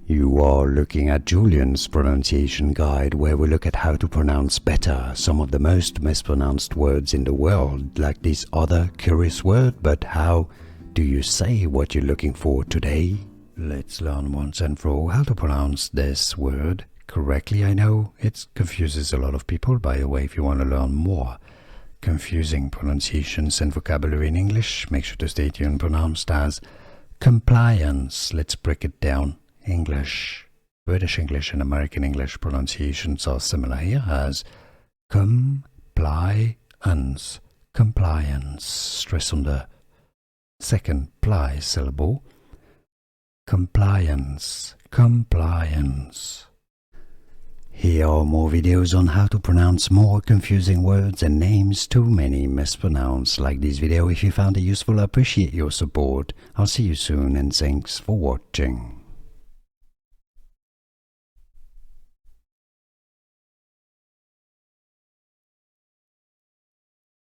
You are looking at Julian's pronunciation guide, where we look at how to pronounce better some of the most mispronounced words in the world, like this other curious word. But how do you say what you're looking for today? Let's learn once and for all how to pronounce this word correctly. I know it confuses a lot of people. By the way, if you want to learn more confusing pronunciations and vocabulary in English, make sure to stay tuned. Pronounced as compliance. Let's break it down. English, British English and American English pronunciations are similar here as compliance. Compliance. Stress on the second ply syllable. Compliance. Compliance. Here are more videos on how to pronounce more confusing words and names too many mispronounced. Like this video if you found it useful. I appreciate your support. I'll see you soon and thanks for watching.